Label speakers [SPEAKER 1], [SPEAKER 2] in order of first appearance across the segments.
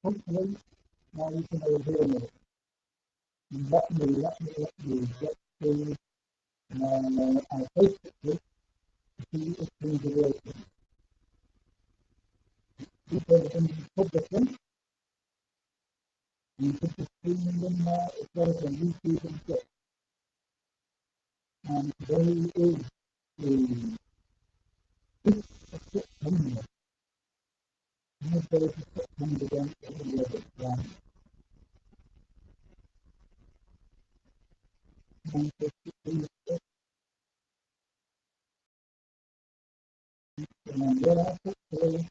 [SPEAKER 1] Hopefully, now you can all hear me. Let me get to our Facebook group to see if things are working. Keep everything publicly. You put the streaming in there as well as on YouTube and stuff. And today is the 5th of September. My birthday is September again, yeah. 9:53. And yeah, hopefully,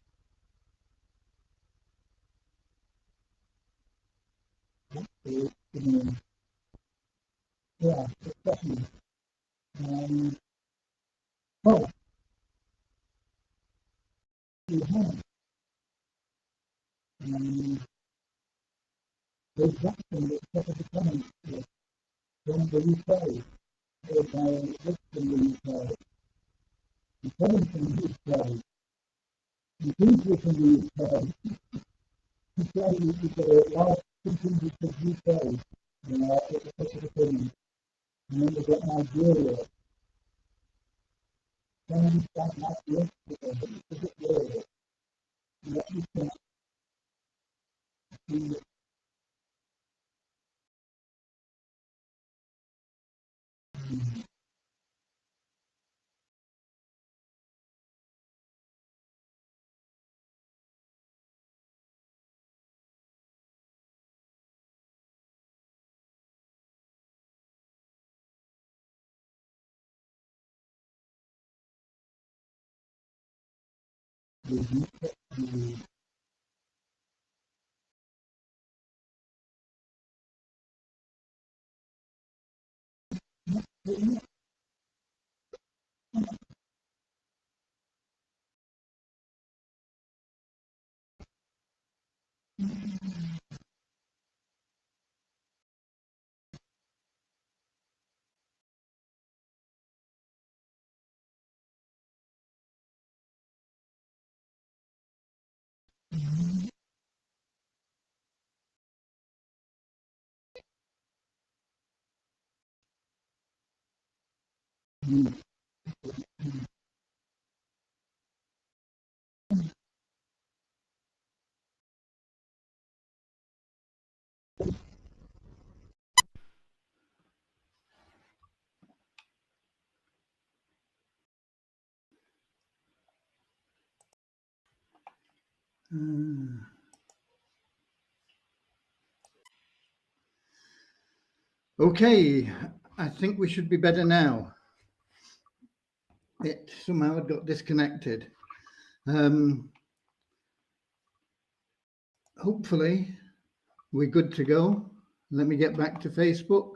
[SPEAKER 1] yeah, it's definitely. Oh, we have the Jackson that's top of the comments from the UK, by Rick from the UK, and Kevin from the UK, and Kingsley from the UK. He said we've got a large contingent of UK, at the top of the comments. And then we've got Nigeria. Then we've got Nigeria, it's a bit weird. Let me see. Okay, I think we should be better now. It somehow got disconnected. Hopefully we're good to go. Let me get back to Facebook.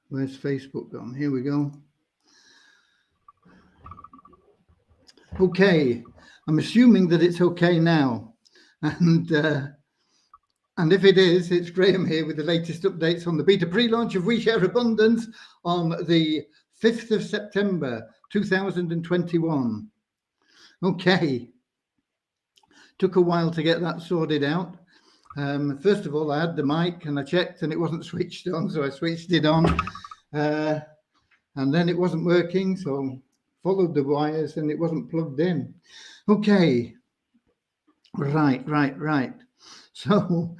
[SPEAKER 1] Where's Facebook gone? Here we go. Okay, I'm assuming that it's okay now. And if it is, it's Graham here with the latest updates on the beta pre-launch of We Share Abundance on the 5th of September 2021. Okay, took a while to get that sorted out. First of all, I had the mic and I checked and it wasn't switched on, so I switched it on. And then it wasn't working, so followed the wires and it wasn't plugged in. Okay, right. So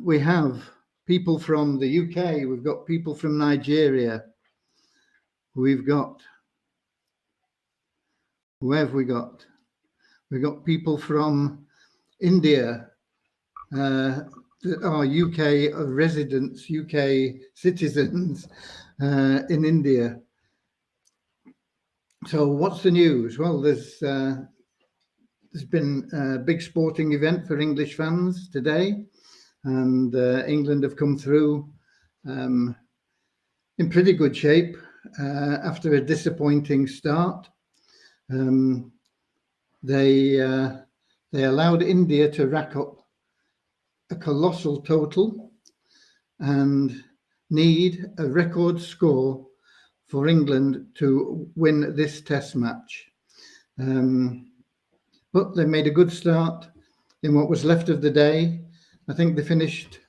[SPEAKER 1] we have people from the UK, we've got people from Nigeria, we've got, who have we got? We've got people from India that are UK residents, UK citizens in India. So what's the news? Well, there's been a big sporting event for English fans today, and England have come through in pretty good shape after a disappointing start. they allowed India to rack up a colossal total and need a record score for England to win this test match. But they made a good start in what was left of the day. I think they finished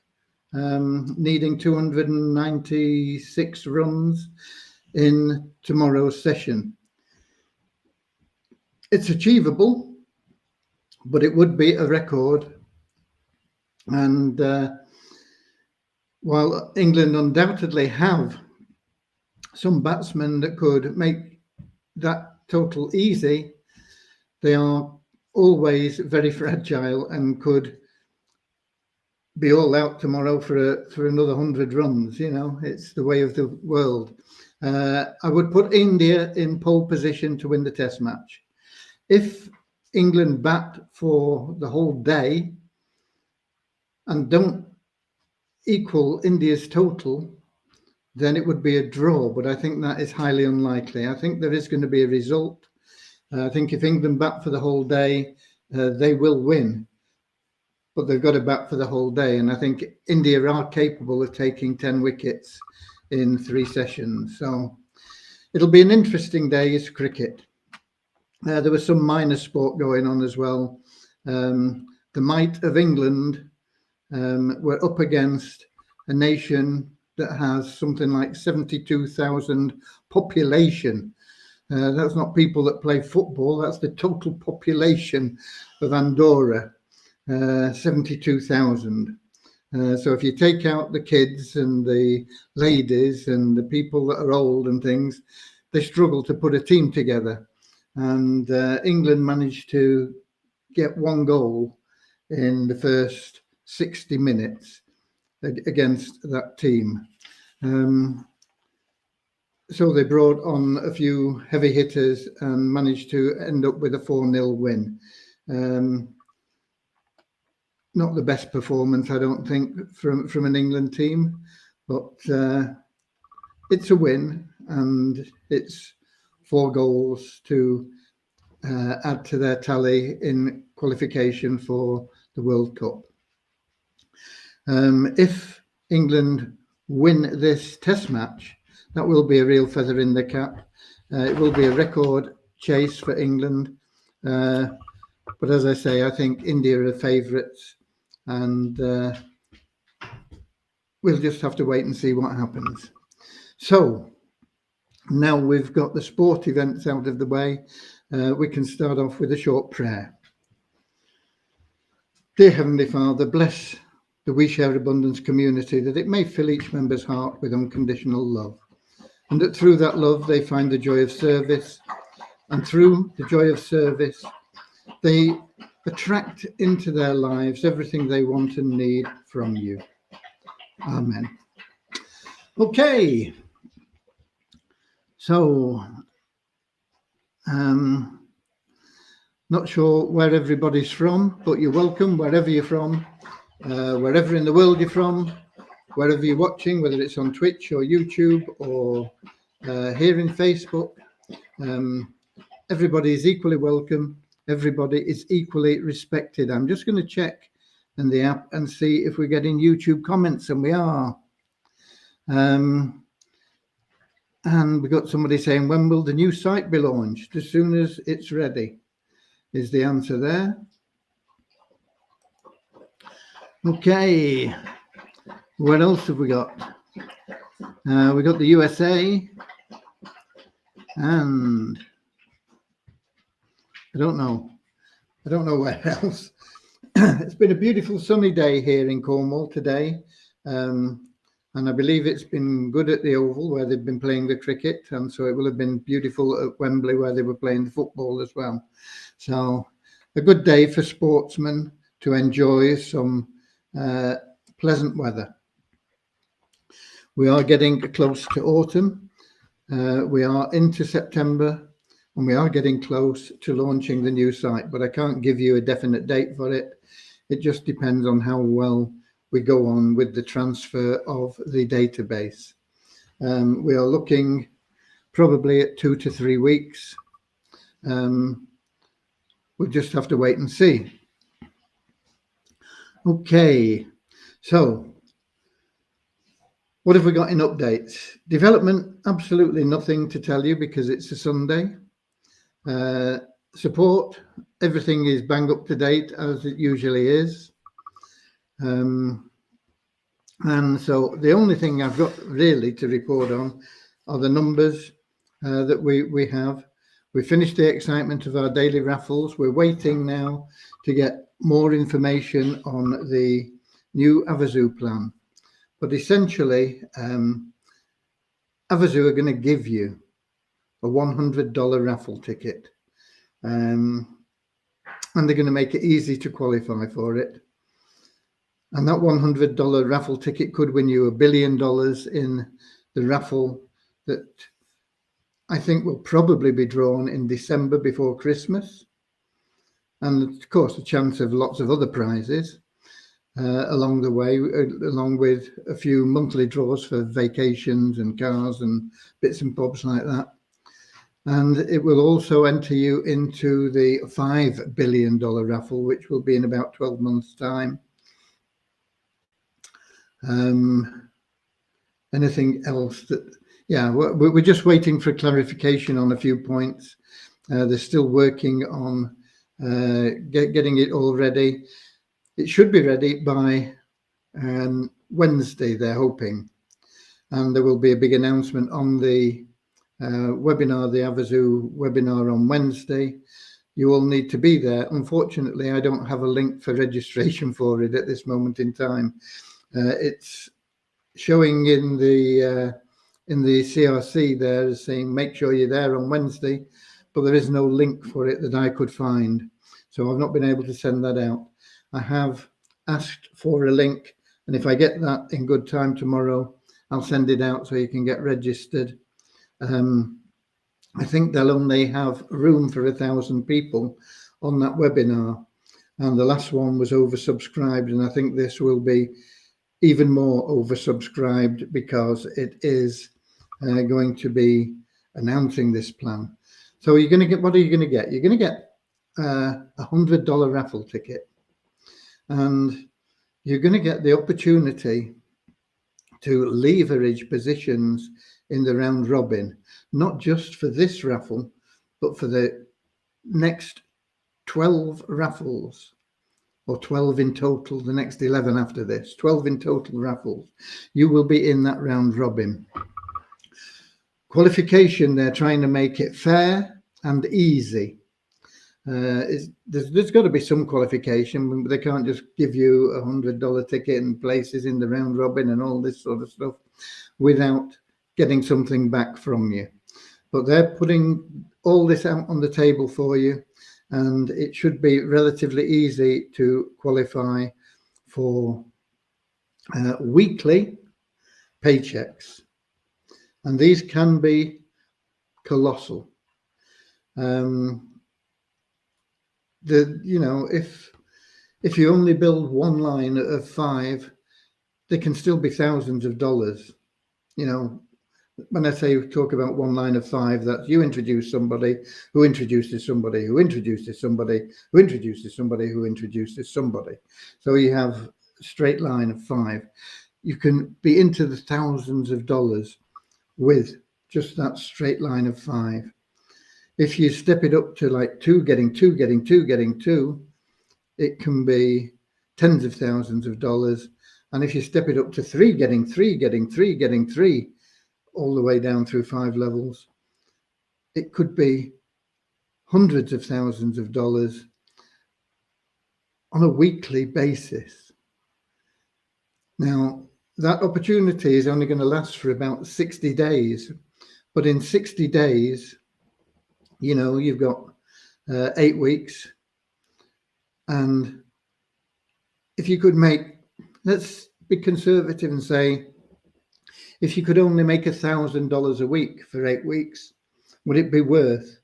[SPEAKER 1] needing 296 runs in tomorrow's session. It's achievable, but it would be a record. And while England undoubtedly have some batsmen that could make that total easy, they are always very fragile and could be all out tomorrow for another 100 runs. You know, it's the way of the world. I would put India in pole position to win the test match. If England bat for the whole day and don't equal India's total, then it would be a draw, but I think that is highly unlikely. I think there is going to be a result. I think if England bat for the whole day, they will win, but they've got to bat for the whole day. And I think India are capable of taking 10 wickets in 3 sessions. So it'll be an interesting day's cricket. There was some minor sport going on as well. The might of England were up against a nation that has something like 72,000 population. That's not people that play football, that's the total population of Andorra, 72,000. So if you take out the kids and the ladies and the people that are old and things, they struggle to put a team together. And England managed to get 1 goal in the first 60 minutes against that team. So they brought on a few heavy hitters and managed to end up with a 4-0 win. Not the best performance, I don't think, from an England team, but it's a win, and it's 4 goals to add to their tally in qualification for the World Cup. If England win this test match, that will be a real feather in the cap. It will be a record chase for England. But as I say, I think India are favourites, and we'll just have to wait and see what happens. So now we've got the sport events out of the way, we can start off with a short prayer. Dear Heavenly Father, bless the We Share Abundance community, that it may fill each member's heart with unconditional love, and that through that love they find the joy of service, and through the joy of service they attract into their lives everything they want and need from you. Amen. Okay, so not sure where everybody's from, but you're welcome wherever you're from, wherever in the world you're from, wherever you're watching, whether it's on Twitch or YouTube or here in Facebook. Everybody is equally welcome. Everybody is equally respected. I'm just going to check in the app and see if we're getting YouTube comments, and we are. And we got somebody saying, when will the new site be launched? As soon as it's ready, is the answer there. Okay, what else have we got? We got the USA, and I don't know where else. It's been a beautiful sunny day here in Cornwall today, and I believe it's been good at the Oval where they've been playing the cricket, and so it will have been beautiful at Wembley where they were playing the football as well. So a good day for sportsmen to enjoy some pleasant weather. We are getting close to autumn. We are into September, and we are getting close to launching the new site, but I can't give you a definite date for it. It just depends on how well we go on with the transfer of the database. We are looking probably at 2 to 3 weeks. we'll just have to wait and see. Okay, so what have we got in updates? Development, absolutely nothing to tell you because it's a Sunday. Support, everything is bang up to date as it usually is. And so the only thing I've got really to report on are the numbers that we have. We finished the excitement of our daily raffles. We're waiting now to get more information on the new Havasu plan. But essentially, Havasu are going to give you a $100 raffle ticket. And they're going to make it easy to qualify for it. And that $100 raffle ticket could win you $1 billion in the raffle that I think will probably be drawn in December before Christmas. And of course, a chance of lots of other prizes along the way, along with a few monthly draws for vacations and cars and bits and bobs like that. And it will also enter you into the $5 billion raffle, which will be in about 12 months' time. Anything else that, yeah, we're just waiting for clarification on a few points. They're still working on getting it all ready. It should be ready by Wednesday, they're hoping. And there will be a big announcement on the webinar, the Havasu webinar on Wednesday. You all need to be there. Unfortunately, I don't have a link for registration for it at this moment in time. It's showing in the CRC there as saying make sure you're there on Wednesday, but there is no link for it that I could find. So I've not been able to send that out. I have asked for a link, and if I get that in good time tomorrow, I'll send it out so you can get registered. I think they'll only have room for 1,000 people on that webinar, and the last one was oversubscribed, and I think this will be even more oversubscribed because it is going to be announcing this plan. So you're going to get, what are you going to get? You're going to get a $100 raffle ticket, and you're going to get the opportunity to leverage positions in the round robin, not just for this raffle, but for the next 12 raffles, or 12 in total, the next 11 after this, 12 in total raffles. You will be in that round robin. Qualification, they're trying to make it fair and easy. There's got to be some qualification. They can't just give you a $100 ticket and places in the round robin and all this sort of stuff without getting something back from you. But they're putting all this out on the table for you, and it should be relatively easy to qualify for weekly paychecks, and these can be colossal. If you only build one line of 5, they can still be thousands of dollars. When I talk about one line of 5, that you introduce somebody who introduces somebody who introduces somebody who introduces somebody who introduces somebody. So you have a straight line of 5. You can be into the thousands of dollars with just that straight line of 5. If you step it up to like 2, getting 2, getting 2, getting 2, it can be tens of thousands of dollars. And if you step it up to 3, getting 3, getting 3, getting 3, all the way down through 5 levels, it could be hundreds of thousands of dollars on a weekly basis. Now, that opportunity is only going to last for about 60 days. But in 60 days, you've got 8 weeks. And if you could let's be conservative and say, if you could only make $1,000 a week for 8 weeks, would it be worth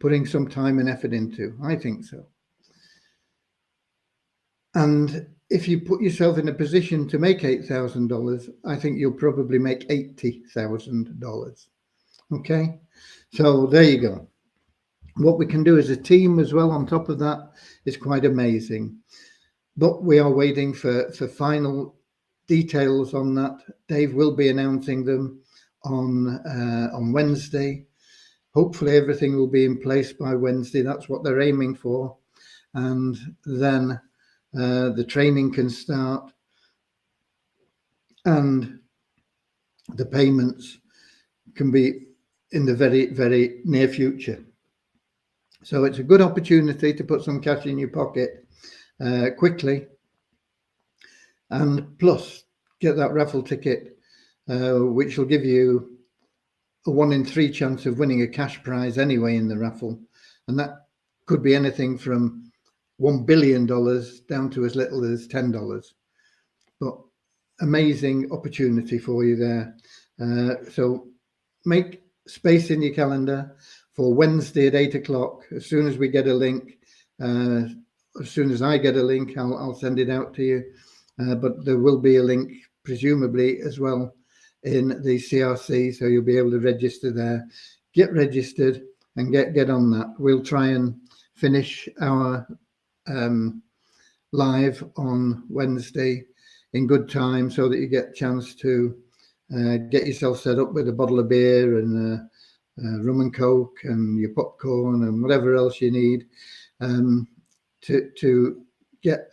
[SPEAKER 1] putting some time and effort into? I think so. And if you put yourself in a position to make $8,000, I think you'll probably make $80,000. Okay, so there you go. What we can do as a team as well on top of that is quite amazing. But we are waiting for final details on that. Dave will be announcing them on Wednesday. Hopefully everything will be in place by Wednesday. That's what they're aiming for. And then the training can start and the payments can be in the very, very near future. So it's a good opportunity to put some cash in your pocket quickly, and plus get that raffle ticket, which will give you a 1 in 3 chance of winning a cash prize anyway in the raffle. And that could be anything from $1 billion down to as little as $10. But amazing opportunity for you there. So make space in your calendar for Wednesday at 8 o'clock. As soon as we get a link, as soon as I get a link, I'll send it out to you. But there will be a link, presumably, as well in the CRC, so you'll be able to register there. Get registered and get on that. We'll try and finish our live on Wednesday in good time so that you get a chance to get yourself set up with a bottle of beer and rum and coke and your popcorn and whatever else you need to get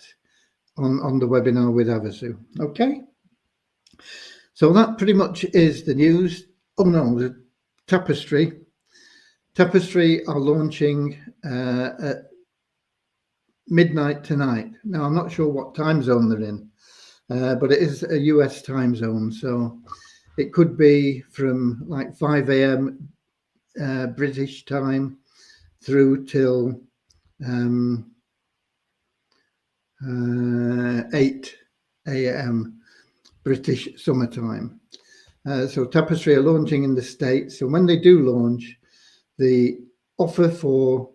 [SPEAKER 1] on the webinar with Havasu. Okay, so that pretty much is the news. Oh no, the Tapestry are launching at midnight tonight. Now I'm not sure what time zone they're in, but it is a US time zone, so it could be from like 5 a.m. British time through till 8 a.m. British summertime. So Tapestry are launching in the States. So when they do launch, the offer for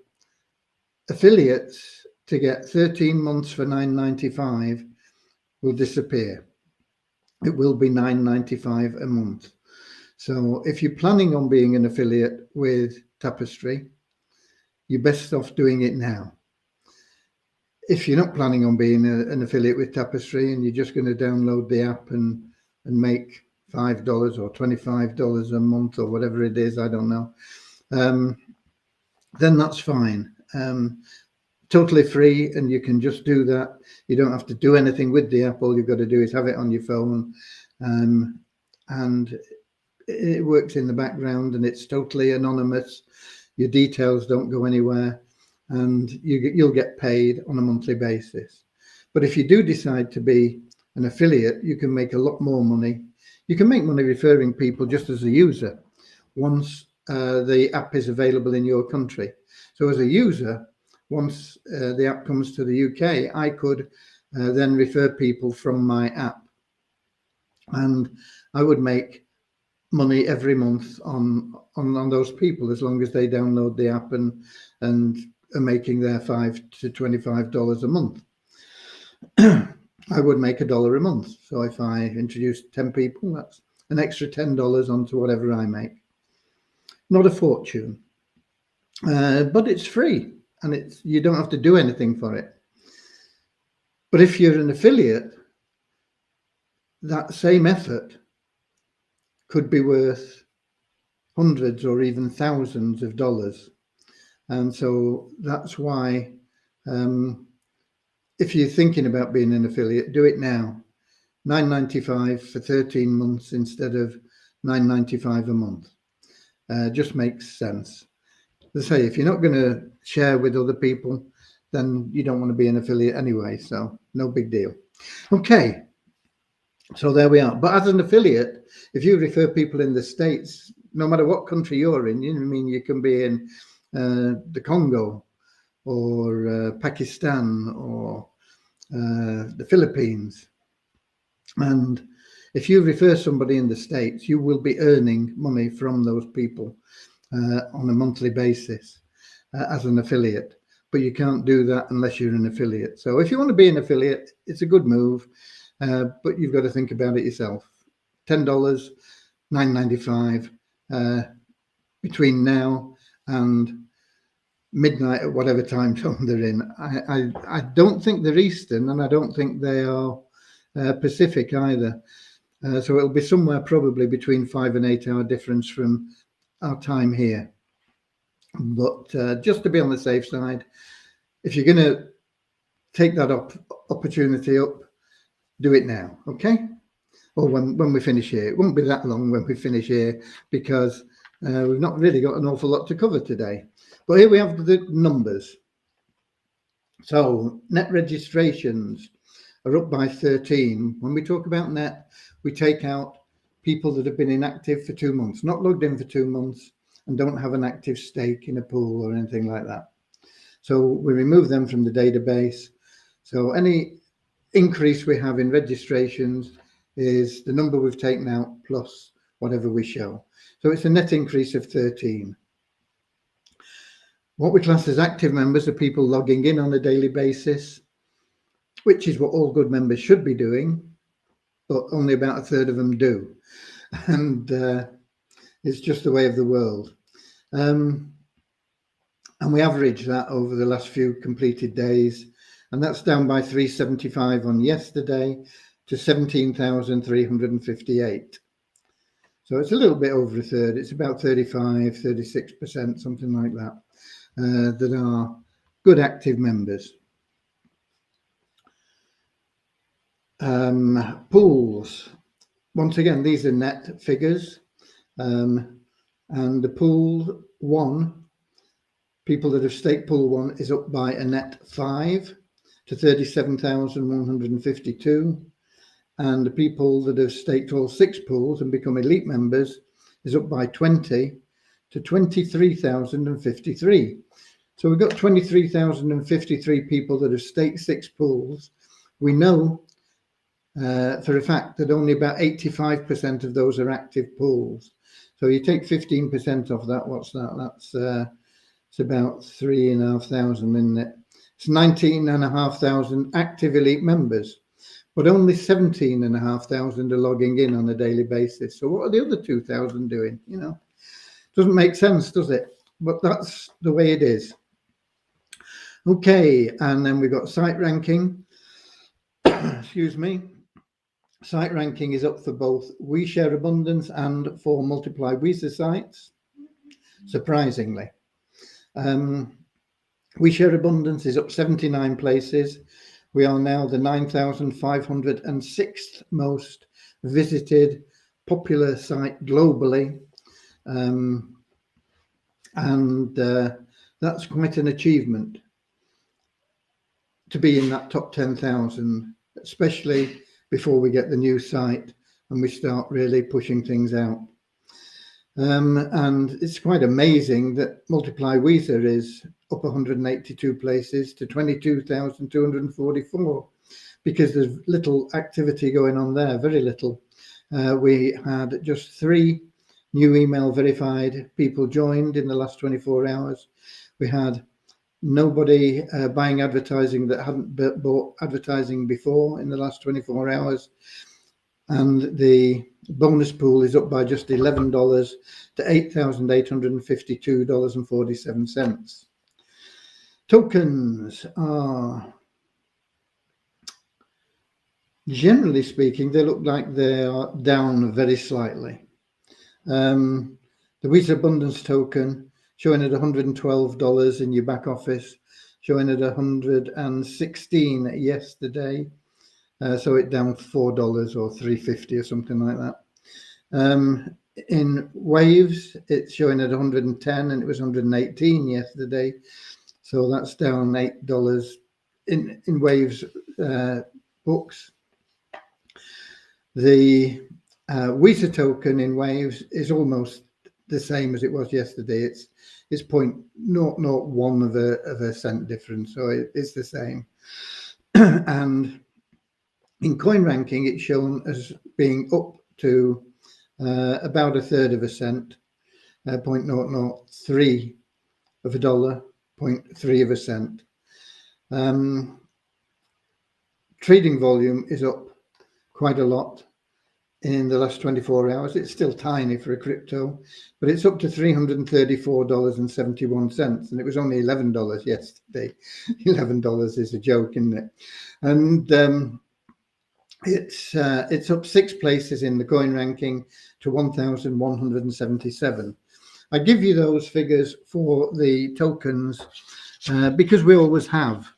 [SPEAKER 1] affiliates to get 13 months for $9.95 will disappear. It will be $9.95 a month. So if you're planning on being an affiliate with Tapestry, you're best off doing it now. If you're not planning on being an affiliate with Tapestry and you're just going to download the app and make $5 or $25 a month or whatever it is, I don't know, then that's fine. Totally free, and you can just do that. You don't have to do anything with the app. All you've got to do is have it on your phone, and it works in the background, and it's totally anonymous. Your details don't go anywhere, and you'll get paid on a monthly basis. But if you do decide to be an affiliate, you can make a lot more money. You can make money referring people just as a user once the app is available in your country. So as a user, once the app comes to the UK, I could then refer people from my app, and I would make money every month on those people as long as they download the app and are making their $5 to $25 a month. I would make $1 a month. So if I introduce 10 people, that's an extra $10 onto whatever I make. Not a fortune, but it's free, and you don't have to do anything for it. But if you're an affiliate, that same effort could be worth hundreds or even thousands of dollars. And so that's why if you're thinking about being an affiliate, do it now. $9.95 for 13 months instead of $9.95 a month. Just makes sense. As I say, if you're not going to share with other people, then you don't want to be an affiliate anyway. So no big deal. Okay. So there we are. But as an affiliate, if you refer people in the States, no matter what country you're in, you can be in the Congo or Pakistan or the Philippines. And if you refer somebody in the States, you will be earning money from those people on a monthly basis as an affiliate. But you can't do that unless you're an affiliate. So if you want to be an affiliate, it's a good move, but you've got to think about it yourself. $10, $9.95 between now and midnight at whatever time zone they're in. I don't think they're Eastern, and I don't think they are Pacific either. So it'll be somewhere probably between 5 and 8 hour difference from our time here. But just to be on the safe side, if you're going to take that opportunity up, do it now, okay? Or when we finish here. It won't be that long when we finish here, because we've not really got an awful lot to cover today. But here we have the numbers. So net registrations are up by 13. When we talk about net, we take out people that have been inactive for 2 months, not logged in for 2 months, and don't have an active stake in a pool or anything like that. So we remove them from the database. So any increase we have in registrations is the number we've taken out plus whatever we show. So it's a net increase of 13. What we class as active members are people logging in on a daily basis, which is what all good members should be doing, but only about a third of them do. And it's just the way of the world. And we average that over the last few completed days, and that's down by 375 on yesterday to 17,358. So it's a little bit over a third. It's about 35, 36%, something like that, that are good active members. Pools. Once again, these are net figures. And the pool 1, people that have staked pool 1 is up by a net 5 to 37,152. And the people that have staked all 6 pools and become elite members is up by 20 to 23,053. So we've got 23,053 people that have staked 6 pools. We know for a fact that only about 85% of those are active pools. So you take 15% off that, what's that? That's it's about 3,500, isn't it? It's 19,500 active elite members, but only 17,500 are logging in on a daily basis. So what are the other 2,000 doing? You know, doesn't make sense, does it? But that's the way it is. Okay, and then we've got site ranking. Excuse me. Site ranking is up for both We Share Abundance and for Multiply Weezer sites, surprisingly. We Share Abundance is up 79 places. We are now the 9,506th most visited popular site globally. And that's quite an achievement to be in that top 10,000, especially before we get the new site and we start really pushing things out. And it's quite amazing that Multiply Weezer is up 182 places to 22,244, because there's little activity going on there, very little. We had just 3 new email verified people joined in the last 24 hours. We had nobody buying advertising that hadn't bought advertising before in the last 24 hours. And the bonus pool is up by just $11 to $8,852.47. Tokens are, generally speaking, they look like they are down very slightly. The Weezer Abundance token showing at $112 in your back office, showing at $116 yesterday. So it down $4 or $3.50 or something like that. In Waves, it's showing at 110 and it was 118 yesterday. So that's down $8 in Waves books. The Weezer token in Waves is almost the same as it was yesterday. It's 0.001 of a cent difference, so it's the same. And in coin ranking, it's shown as being up to about a third of a cent, 0.003 of a dollar, 0.3 of a cent. Trading volume is up quite a lot in the last 24 hours. It's still tiny for a crypto, but it's up to $334.71, and it was only $11 yesterday. $11 is a joke, isn't it? And it's up 6 places in the coin ranking to 1,177. I give you those figures for the tokens because we always have,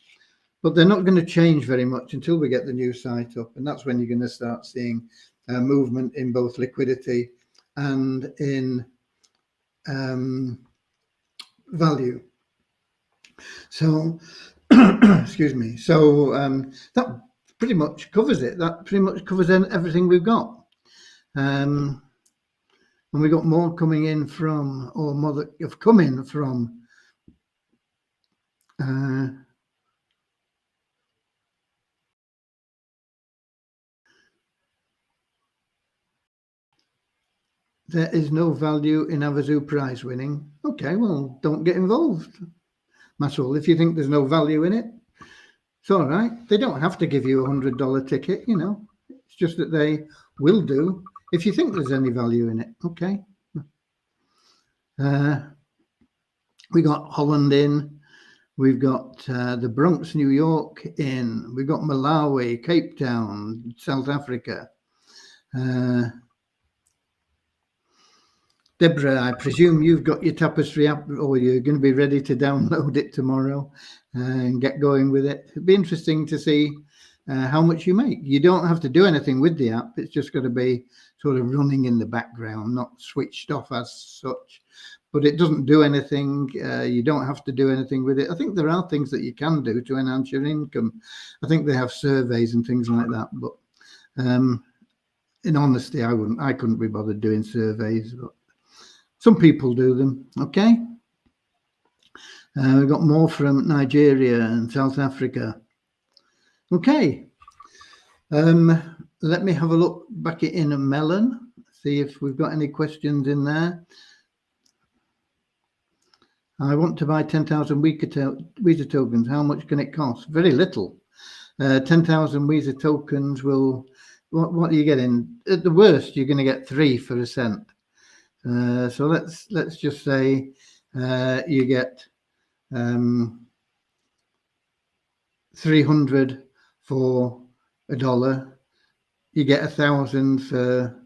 [SPEAKER 1] but they're not going to change very much until we get the new site up, and that's when you're going to start seeing movement in both liquidity and in value. So, excuse me. So that pretty much covers it. That pretty much covers everything we've got. And we got more coming in from, or more that have come in from there is no value in Havasu prize winning. Okay, well, don't get involved. That's all. If you think there's no value in it, it's all right. They don't have to give you $100 ticket, you know. It's just that they will do if you think there's any value in it. Okay. We got Holland in. We've got the Bronx, New York in. We've got Malawi, Cape Town, South Africa. Deborah, I presume you've got your Tapestry app, or you're going to be ready to download it tomorrow and get going with it. It'd be interesting to see how much you make. You don't have to do anything with the app. It's just got to be sort of running in the background, not switched off as such. But it doesn't do anything. You don't have to do anything with it. I think there are things that you can do to enhance your income. I think they have surveys and things like that. But in honesty, I couldn't be bothered doing surveys. But some people do them. Okay. We've got more from Nigeria and South Africa. Okay. Let me have a look back in a Melon, see if we've got any questions in there. I want to buy 10,000 Weezer tokens. How much can it cost? Very little. 10,000 Weezer tokens will, what are you getting? At the worst, you're going to get 3 for a cent. So let's just say you get 300 for $1. You get 1,000 for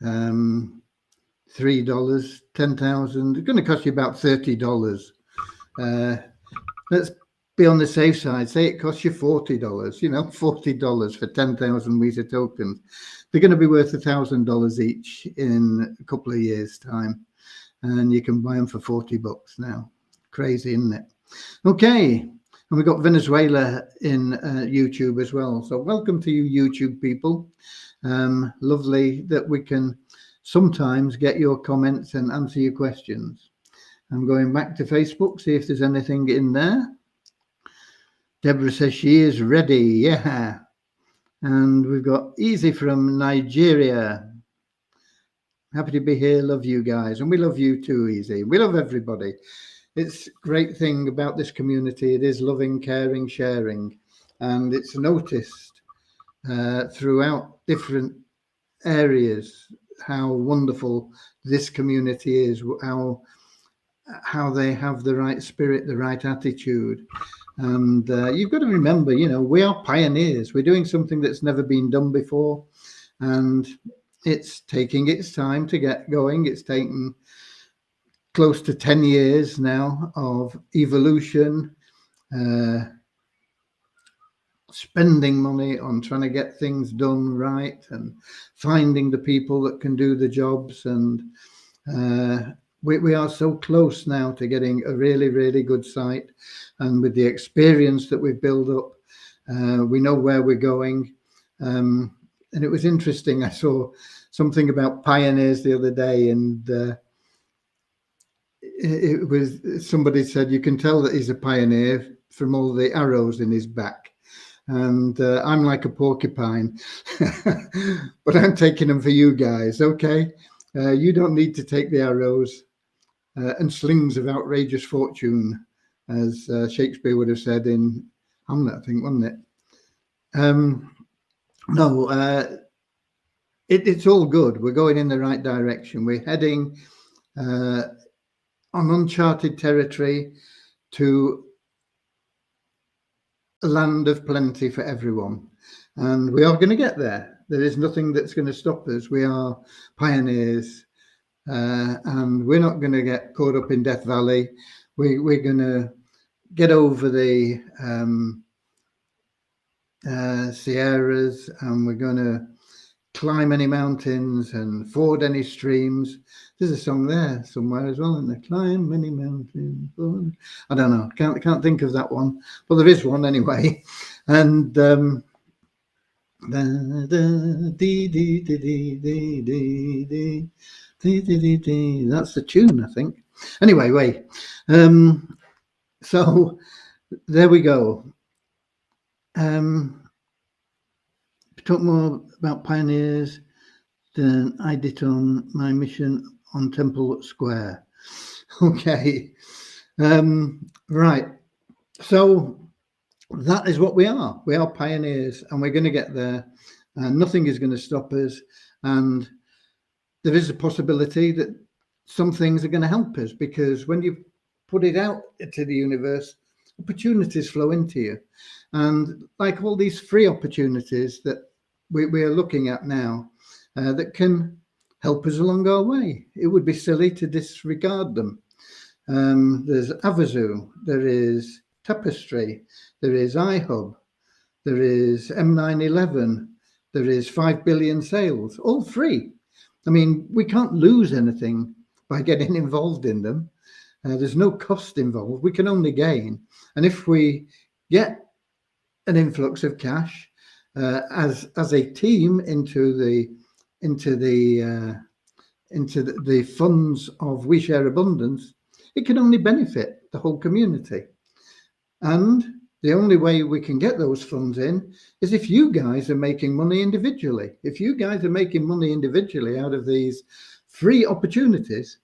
[SPEAKER 1] $3, 10,000. It's going to cost you about $30. Let's be on the safe side. Say it costs you $40. You know, $40 for 10,000 Weezer tokens. They're going to be worth $1,000 each in a couple of years' time, and you can buy them for $40 now. Crazy, isn't it? Okay, and we've got Venezuela in YouTube as well. So welcome to you, YouTube people. Lovely that we can sometimes get your comments and answer your questions. I'm going back to Facebook, see if there's anything in there. Deborah says she is ready. Yeah. And we've got Easy from Nigeria. Happy to be here. Love you guys. And we love you too, Easy. We love everybody. It's a great thing about this community. It is loving, caring, sharing. And it's noticed throughout different areas how wonderful this community is, how they have the right spirit, the right attitude. And you've got to remember, you know, we are pioneers. We're doing something that's never been done before, and it's taking its time to get going. It's taken close to 10 years now of evolution, spending money on trying to get things done right and finding the people that can do the jobs. And we are so close now to getting a really, really good site. And with the experience that we've built up, we know where we're going. And it was interesting. I saw something about pioneers the other day, and it was, somebody said, you can tell that he's a pioneer from all the arrows in his back. And I'm like a porcupine, but I'm taking them for you guys. Okay. You don't need to take the arrows and slings of outrageous fortune, as Shakespeare would have said in Hamlet, I think, wasn't it? No, it's all good. We're going in the right direction. We're heading on uncharted territory to a land of plenty for everyone. And we are going to get there. There is nothing that's going to stop us. We are pioneers, and we're not going to get caught up in Death Valley. We're going to get over the Sierras, and we're going to climb any mountains and ford any streams. There's a song there somewhere as well, isn't there? Climb any mountains. I don't know. Can't think of that one, but there is one anyway. And that's the tune, I think. Anyway, wait. So there we go. Talk more about pioneers than I did on my mission on Temple Square. Okay. Right. So that is what we are. We are pioneers, and we're going to get there, and nothing is going to stop us. And there is a possibility that some things are going to help us, because when you put it out into the universe, opportunities flow into you. And like all these free opportunities that we are looking at now, that can help us along our way, it would be silly to disregard them. There's Avazu, there is Tapestry, there is iHub, there is M911, there is 5 billion sales, all free. I mean, we can't lose anything by getting involved in them. There's no cost involved. We can only gain. And if we get an influx of cash as a team into the funds of We Share Abundance, it can only benefit the whole community. And the only way we can get those funds in is if you guys are making money individually. If you guys are making money individually out of these free opportunities,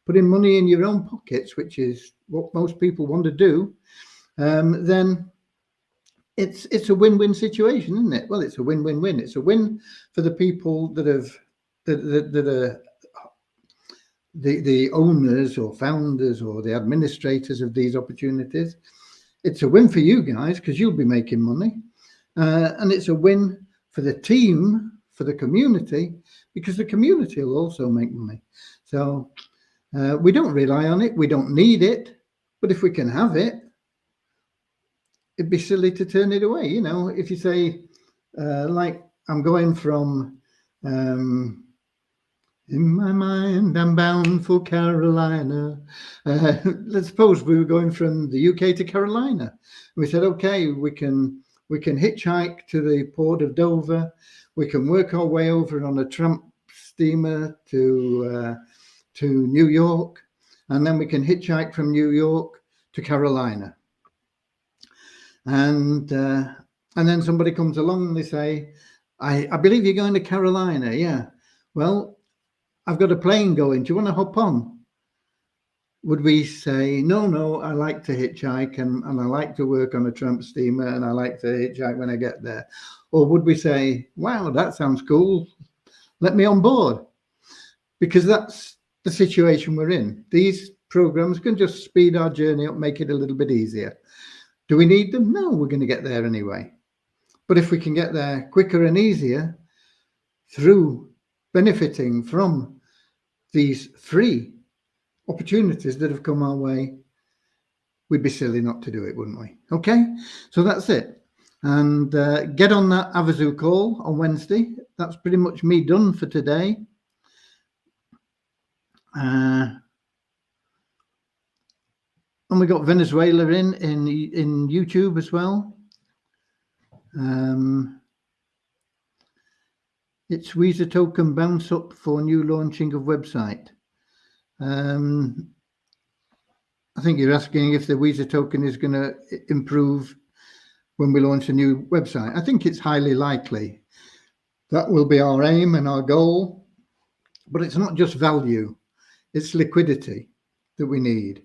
[SPEAKER 1] putting money in your own pockets, which is what most people want to do, then it's a win-win situation, isn't it? Well, it's a win-win-win. It's a win for the people that are the owners or founders or the administrators of these opportunities. It's a win for you guys because you'll be making money, and it's a win for the team, for the community, because the community will also make money. So we don't rely on it, we don't need it, but if we can have it, it'd be silly to turn it away. You know, if you say, like, I'm going from, in my mind, I'm bound for Carolina. Let's suppose we were going from the UK to Carolina. We said, okay, we can hitchhike to the port of Dover. We can work our way over on a tramp steamer to New York, and then we can hitchhike from New York to Carolina. And then somebody comes along and they say, I believe you're going to Carolina. Yeah. Well, I've got a plane going. Do you want to hop on? Would we say, no, I like to hitchhike and I like to work on a tramp steamer and I like to hitchhike when I get there? Or would we say, wow, that sounds cool. Let me on board. Because that's the situation we're in. These programs can just speed our journey up, make it a little bit easier. Do we need them? No, we're going to get there anyway. But if we can get there quicker and easier through benefiting from these free opportunities that have come our way, we'd be silly not to do it, wouldn't we? Okay, so that's it. And get on that Avazu call on Wednesday. That's pretty much me done for today. And we got Venezuela in YouTube as well. It's Weezer token bounce up for new launching of website. I think you're asking if the Weezer token is going to improve when we launch a new website. I think it's highly likely. That will be our aim and our goal. But it's not just value, it's liquidity that we need.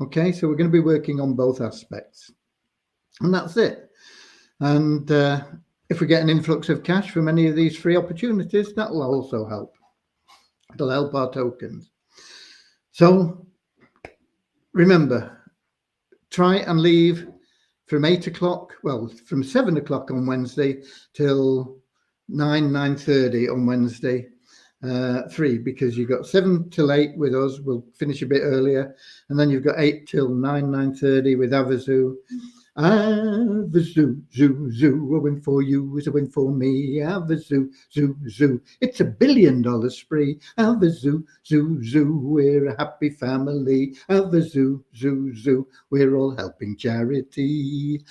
[SPEAKER 1] Okay, so we're going to be working on both aspects. And that's it. And if we get an influx of cash from any of these free opportunities, that will also help. It'll help our tokens. So remember, try and leave from 8 o'clock, well, from 7 o'clock on Wednesday till 9:30 on Wednesday, 3, because you've got 7 till 8 with us. We'll finish a bit earlier, and then you've got 8 till 9:30 with Avazu. Avazu, zoo, zoo, a win for you is a win for me. Avazu, zoo, zoo, it's $1 billion spree. Avazu, zoo, zoo, we're a happy family. Avazu, zoo, zoo, we're all helping charity.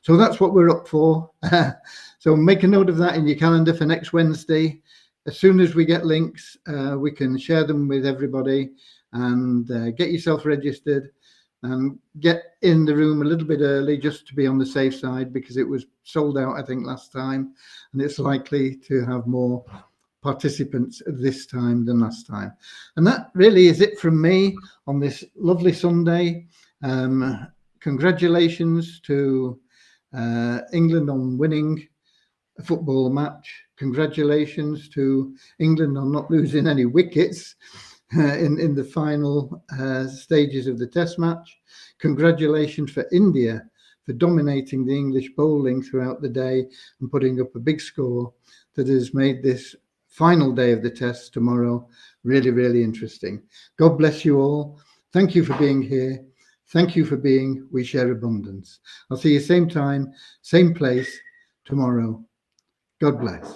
[SPEAKER 1] So that's what we're up for. So make a note of that in your calendar for next Wednesday. As soon as we get links, we can share them with everybody, and get yourself registered and get in the room a little bit early, just to be on the safe side, because it was sold out, I think, last time, and it's likely to have more participants this time than last time. And that really is it from me on this lovely Sunday. Congratulations to England on winning a football match. Congratulations to England on not losing any wickets in the final stages of the test match. Congratulations for India for dominating the English bowling throughout the day and putting up a big score that has made this final day of the test tomorrow really, really interesting. God bless you all. Thank you for being here. Thank you for being We Share Abundance. I'll see you same time, same place tomorrow. God bless.